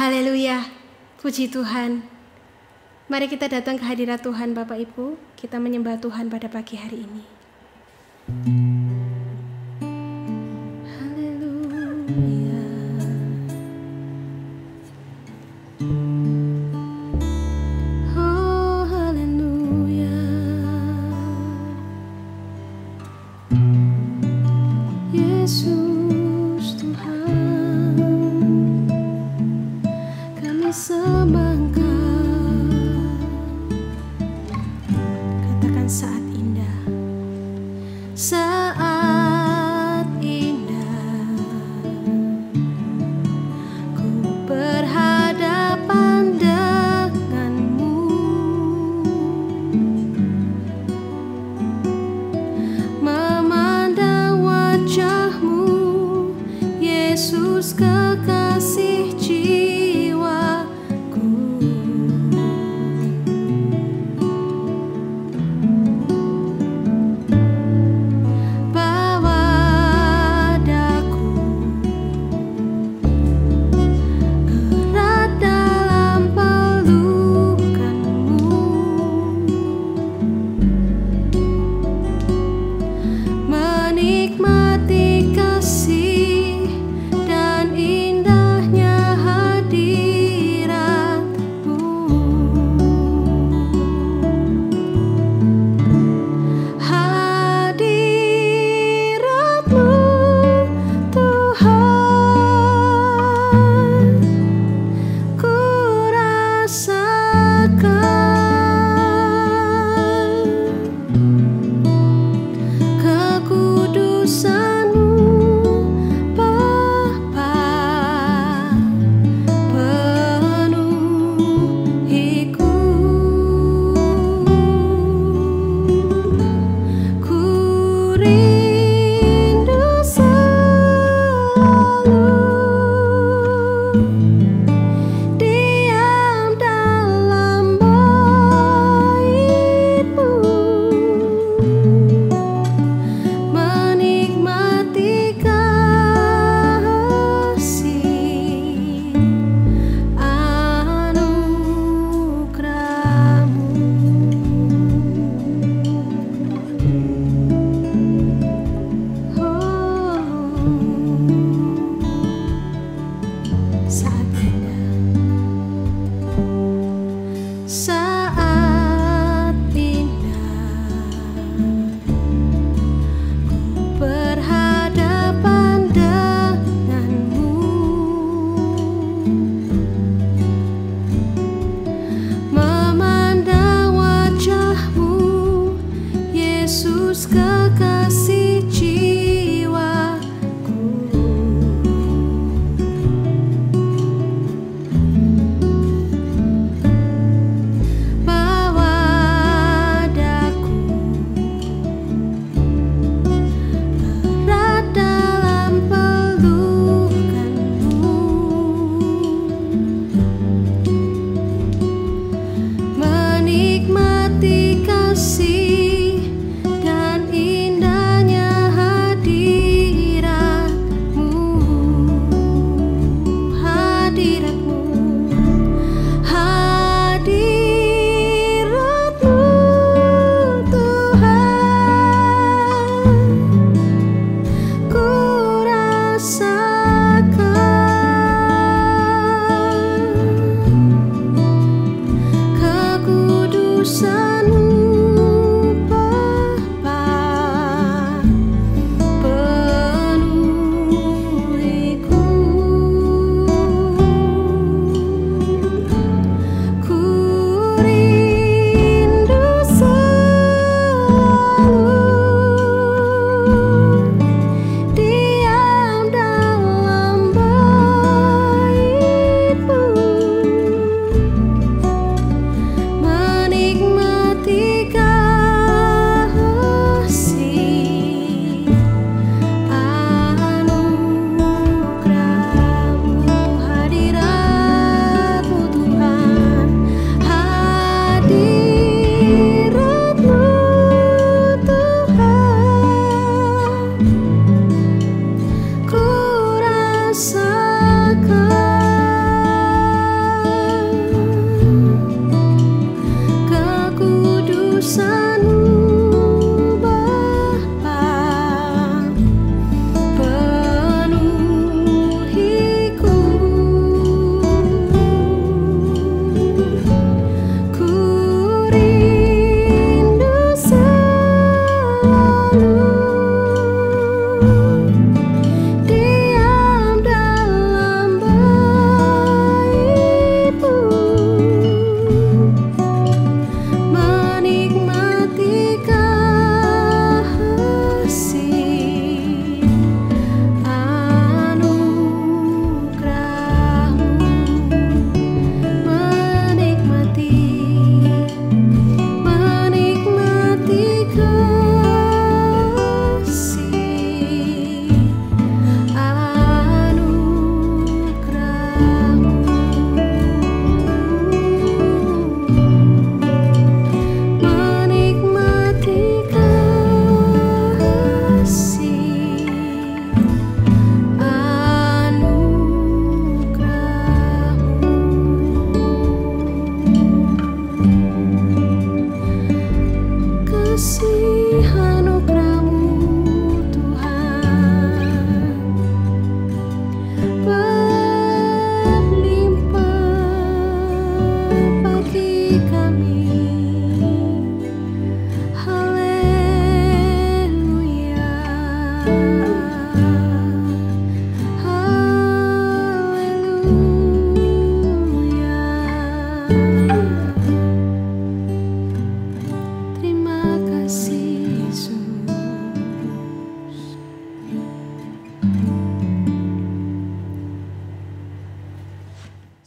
Haleluya, puji Tuhan. Mari kita datang ke hadirat Tuhan Bapak Ibu, kita menyembah Tuhan pada pagi hari ini. Haleluya. Oh, haleluya. Yesus Tuhan, kami sembah Engkau. Katakan saat indah, saat indah ku berhadapan denganmu, memandang wajahmu, Yesus kekasih jiwaku. Bawa daku erat dalam pelukanmu, menikmati kasih dan indahnya hadirat-Mu. Hadirat-Mu Tuhan, ku rasakan kekudusan-Mu Bapa, penuhiku. Ku rindu selalu diam dalam bait-Mu, menikmati kasih anugerah-Mu. Saat indah, saat indah ku berhadapan denganmu, memandang wajahmu, Yesus kekasih jiwaku. Bawa daku erat dalam pelukanmu, menikmati kasih dan indahnya hadirat-Mu. Hadirat-Mu, hadirat-Mu Tuhan, ku rasakan kekudusan-Mu Bapa, penuhiku.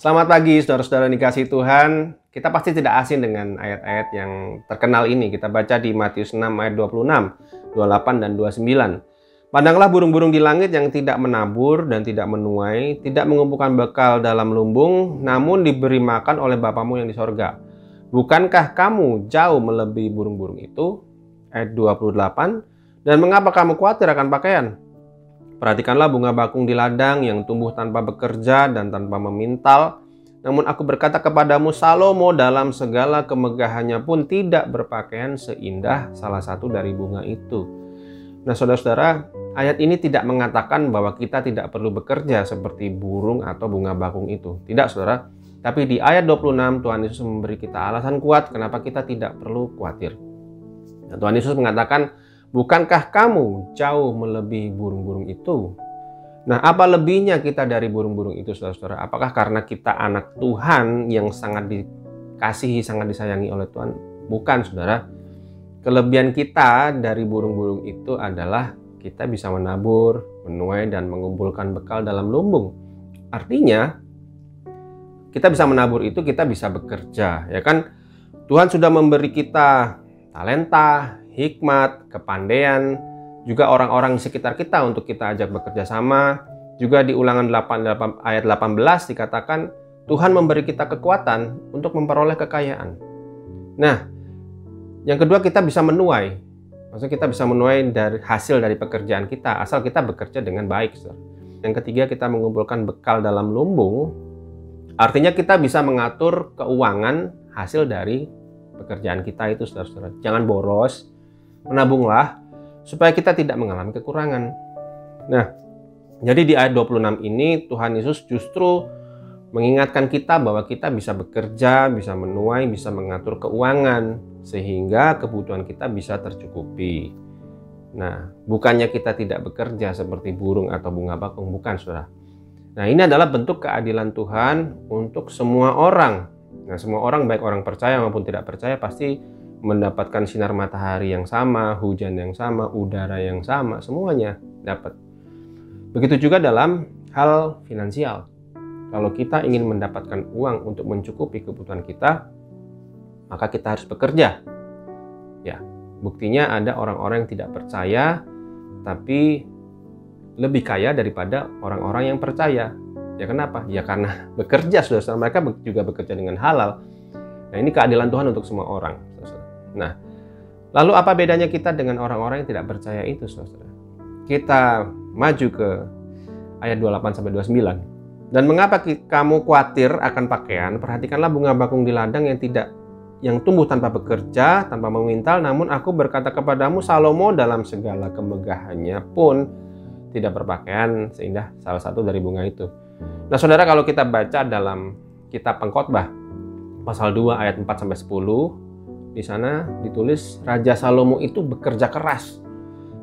Selamat pagi saudara-saudara yang dikasihi Tuhan. Kita pasti tidak asing dengan ayat-ayat yang terkenal ini. Kita baca di Matius 6 ayat 26, 28 dan 29. Pandanglah burung-burung di langit yang tidak menabur dan tidak menuai, tidak mengumpulkan bekal dalam lumbung, namun diberi makan oleh Bapamu yang di sorga. Bukankah kamu jauh melebihi burung-burung itu? Ayat 28. Dan mengapa kamu khawatir akan pakaian? Perhatikanlah bunga bakung di ladang yang tumbuh tanpa bekerja dan tanpa memintal. Namun aku berkata kepadamu, Salomo dalam segala kemegahannya pun tidak berpakaian seindah salah satu dari bunga itu. Nah saudara-saudara, ayat ini tidak mengatakan bahwa kita tidak perlu bekerja seperti burung atau bunga bakung itu. Tidak saudara. Tapi di ayat 26 Tuhan Yesus memberi kita alasan kuat kenapa kita tidak perlu khawatir. Nah, Tuhan Yesus mengatakan, bukankah kamu jauh melebihi burung-burung itu? Nah, apa lebihnya kita dari burung-burung itu, saudara-saudara? Apakah karena kita anak Tuhan yang sangat dikasihi, sangat disayangi oleh Tuhan? Bukan, saudara. Kelebihan kita dari burung-burung itu adalah kita bisa menabur, menuai, dan mengumpulkan bekal dalam lumbung. Artinya, kita bisa menabur itu, kita bisa bekerja, ya kan? Tuhan sudah memberi kita talenta, hikmat, kepandaian, juga orang-orang di sekitar kita untuk kita ajak bekerja sama. Juga di Ulangan 8 ayat 18 dikatakan Tuhan memberi kita kekuatan untuk memperoleh kekayaan. Nah, yang kedua kita bisa menuai. Maksudnya kita bisa menuai dari hasil dari pekerjaan kita asal kita bekerja dengan baik. Yang ketiga kita mengumpulkan bekal dalam lumbung. Artinya kita bisa mengatur keuangan hasil dari pekerjaan kita itu, saudara-saudara. Jangan boros. Menabunglah supaya kita tidak mengalami kekurangan. Nah, jadi di ayat 26 ini Tuhan Yesus justru mengingatkan kita bahwa kita bisa bekerja, bisa menuai, bisa mengatur keuangan sehingga kebutuhan kita bisa tercukupi. Nah, bukannya kita tidak bekerja seperti burung atau bunga bakung, bukan, saudara. Nah, ini adalah bentuk keadilan Tuhan untuk semua orang. Nah, semua orang, baik orang percaya maupun tidak percaya, pasti mendapatkan sinar matahari yang sama, hujan yang sama, udara yang sama, semuanya dapat. Begitu juga dalam hal finansial. Kalau kita ingin mendapatkan uang untuk mencukupi kebutuhan kita, maka kita harus bekerja. Ya, buktinya ada orang-orang yang tidak percaya, tapi lebih kaya daripada orang-orang yang percaya. Ya kenapa? Ya karena bekerja, saudara. Mereka juga bekerja dengan halal. Nah, ini keadilan Tuhan untuk semua orang, saudara. Nah, lalu apa bedanya kita dengan orang-orang yang tidak percaya itu, saudara? Kita maju ke ayat 28-29. Dan mengapa kamu khawatir akan pakaian? Perhatikanlah bunga bakung di ladang yang tumbuh tanpa bekerja, tanpa memintal, namun aku berkata kepadamu, Salomo dalam segala kemegahannya pun tidak berpakaian seindah salah satu dari bunga itu. Nah, saudara, kalau kita baca dalam kitab Pengkhotbah pasal 2 ayat 4-10, di sana ditulis Raja Salomo itu bekerja keras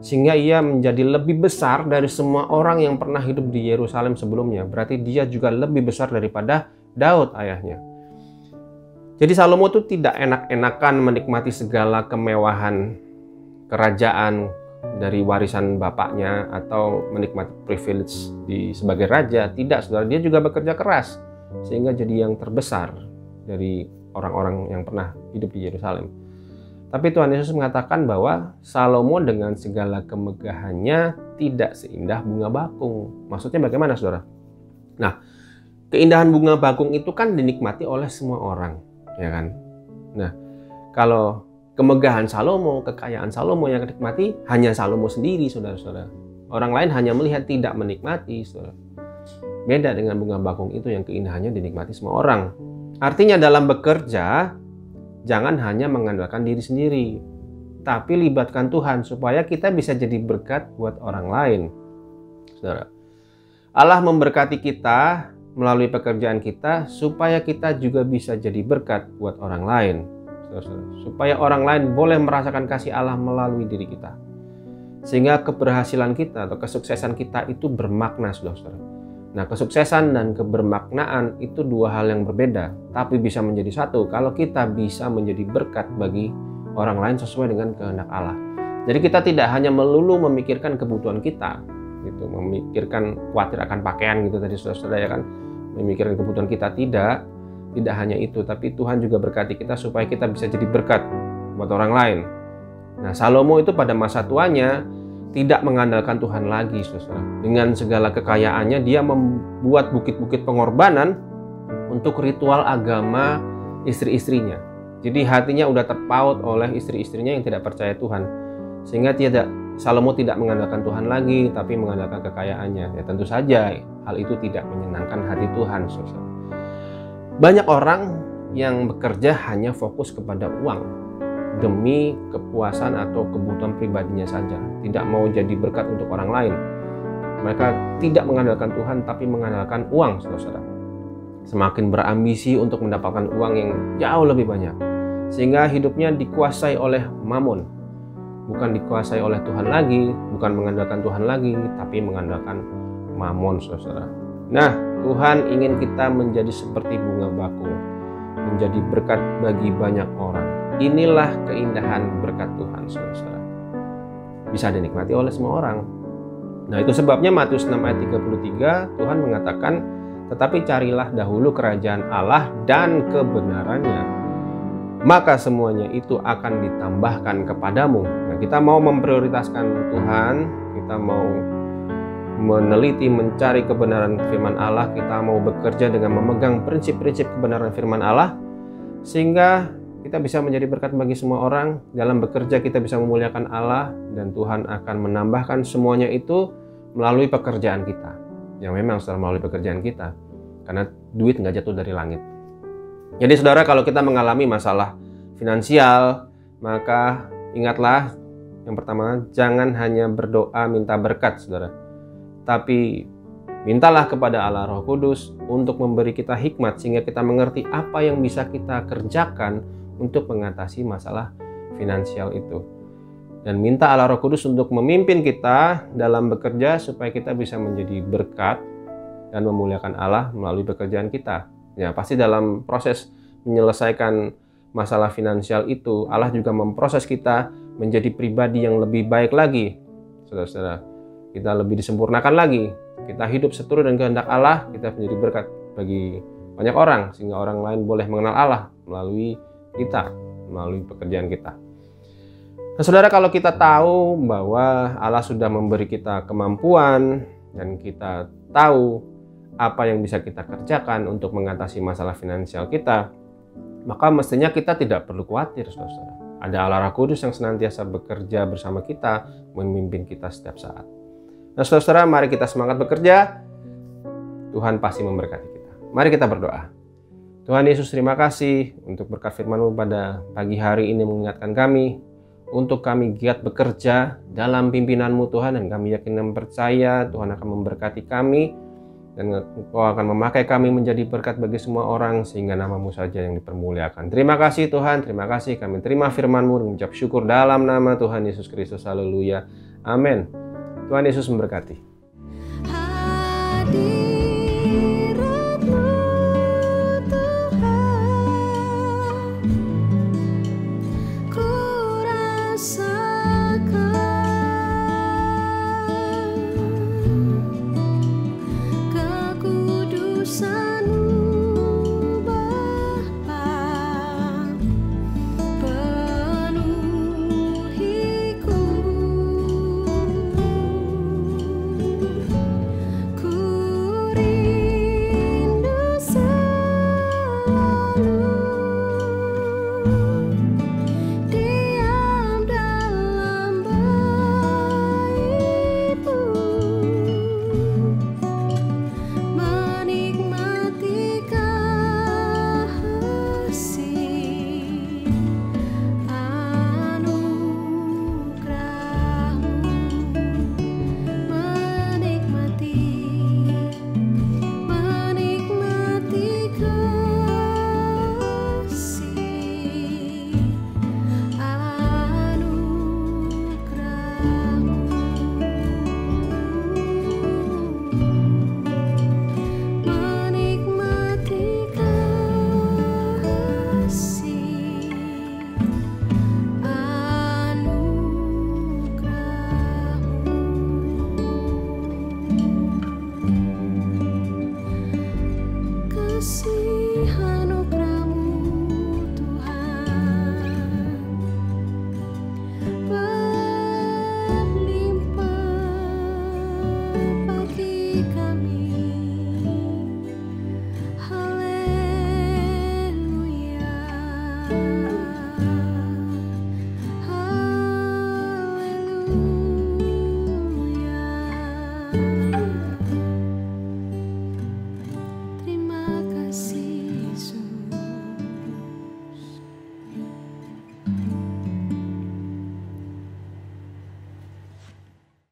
sehingga ia menjadi lebih besar dari semua orang yang pernah hidup di Yerusalem sebelumnya. Berarti dia juga lebih besar daripada Daud ayahnya. Jadi Salomo itu tidak enak-enakan menikmati segala kemewahan kerajaan dari warisan bapaknya atau menikmati privilege sebagai raja. Tidak, saudara, dia juga bekerja keras sehingga jadi yang terbesar dari orang-orang yang pernah hidup di Yerusalem. Tapi Tuhan Yesus mengatakan bahwa Salomo dengan segala kemegahannya tidak seindah bunga bakung. Maksudnya bagaimana, saudara? Nah, keindahan bunga bakung itu kan dinikmati oleh semua orang, ya kan? Nah, kalau kemegahan Salomo, kekayaan Salomo yang dinikmati hanya Salomo sendiri, saudara-saudara. Orang lain hanya melihat, tidak menikmati, saudara. Beda dengan bunga bakung itu yang keindahannya dinikmati semua orang. Artinya dalam bekerja, jangan hanya mengandalkan diri sendiri, tapi libatkan Tuhan supaya kita bisa jadi berkat buat orang lain. Saudara, Allah memberkati kita melalui pekerjaan kita supaya kita juga bisa jadi berkat buat orang lain. Saudara, supaya orang lain boleh merasakan kasih Allah melalui diri kita. Sehingga keberhasilan kita atau kesuksesan kita itu bermakna, saudara. Nah, kesuksesan dan kebermaknaan itu dua hal yang berbeda, tapi bisa menjadi satu kalau kita bisa menjadi berkat bagi orang lain sesuai dengan kehendak Allah. Jadi kita tidak hanya melulu memikirkan kebutuhan kita, gitu, memikirkan khawatir akan pakaian gitu tadi saudara-saudara, ya kan. memikirkan kebutuhan kita, tidak hanya itu, tapi Tuhan juga berkati kita supaya kita bisa jadi berkat buat orang lain. Nah, Salomo itu pada masa tuanya tidak mengandalkan Tuhan lagi, saudara. Dengan segala kekayaannya, dia membuat bukit-bukit pengorbanan untuk ritual agama istri-istrinya. Jadi hatinya udah terpaut oleh istri-istrinya yang tidak percaya Tuhan. Sehingga Salomo tidak mengandalkan Tuhan lagi, tapi mengandalkan kekayaannya. Ya tentu saja hal itu tidak menyenangkan hati Tuhan, saudara. Banyak orang yang bekerja hanya fokus kepada uang demi kepuasan atau kebutuhan pribadinya saja, tidak mau jadi berkat untuk orang lain. Mereka tidak mengandalkan Tuhan, tapi mengandalkan uang, saudara. Semakin berambisi untuk mendapatkan uang yang jauh lebih banyak, sehingga hidupnya dikuasai oleh mamon, bukan dikuasai oleh Tuhan lagi, bukan mengandalkan Tuhan lagi, tapi mengandalkan mamon, saudara. Nah, Tuhan ingin kita menjadi seperti bunga bakung, menjadi berkat bagi banyak orang. Inilah keindahan berkat Tuhan, saudara. Bisa dinikmati oleh semua orang. Nah, itu sebabnya Matius 6 ayat 33 Tuhan mengatakan, tetapi carilah dahulu kerajaan Allah dan kebenarannya, maka semuanya itu akan ditambahkan kepadamu. Nah, kita mau memprioritaskan Tuhan, kita mau meneliti, mencari kebenaran firman Allah, kita mau bekerja dengan memegang prinsip-prinsip kebenaran firman Allah, sehingga kita bisa menjadi berkat bagi semua orang. Dalam bekerja kita bisa memuliakan Allah, dan Tuhan akan menambahkan semuanya itu melalui pekerjaan kita. Yang memang setelah melalui pekerjaan kita, karena duit nggak jatuh dari langit. Jadi saudara, kalau kita mengalami masalah finansial, maka ingatlah, yang pertama, jangan hanya berdoa minta berkat, saudara, tapi mintalah kepada Allah Roh Kudus untuk memberi kita hikmat sehingga kita mengerti apa yang bisa kita kerjakan untuk mengatasi masalah finansial itu. Dan minta Allah Roh Kudus untuk memimpin kita dalam bekerja supaya kita bisa menjadi berkat dan memuliakan Allah melalui pekerjaan kita. Ya, pasti dalam proses menyelesaikan masalah finansial itu, Allah juga memproses kita menjadi pribadi yang lebih baik lagi. Saudara-saudara, kita lebih disempurnakan lagi. Kita hidup seturut dengan kehendak Allah, kita menjadi berkat bagi banyak orang, sehingga orang lain boleh mengenal Allah melalui kita, melalui pekerjaan kita. Nah, saudara, kalau kita tahu bahwa Allah sudah memberi kita kemampuan dan kita tahu apa yang bisa kita kerjakan untuk mengatasi masalah finansial kita, maka mestinya kita tidak perlu khawatir, saudara. Ada Allah Roh Kudus yang senantiasa bekerja bersama kita, memimpin kita setiap saat. Nah, saudara, mari kita semangat bekerja. Tuhan pasti memberkati kita. Mari kita berdoa. Tuhan Yesus, terima kasih untuk berkat firman-Mu pada pagi hari ini mengingatkan kami untuk kami giat bekerja dalam pimpinan-Mu, Tuhan, dan kami yakin dan percaya Tuhan akan memberkati kami dan Engkau akan memakai kami menjadi berkat bagi semua orang sehingga nama-Mu saja yang dipermuliakan. Terima kasih Tuhan, terima kasih, kami terima firman-Mu dan mengucap syukur dalam nama Tuhan Yesus Kristus. Haleluya. Amin. Tuhan Yesus memberkati.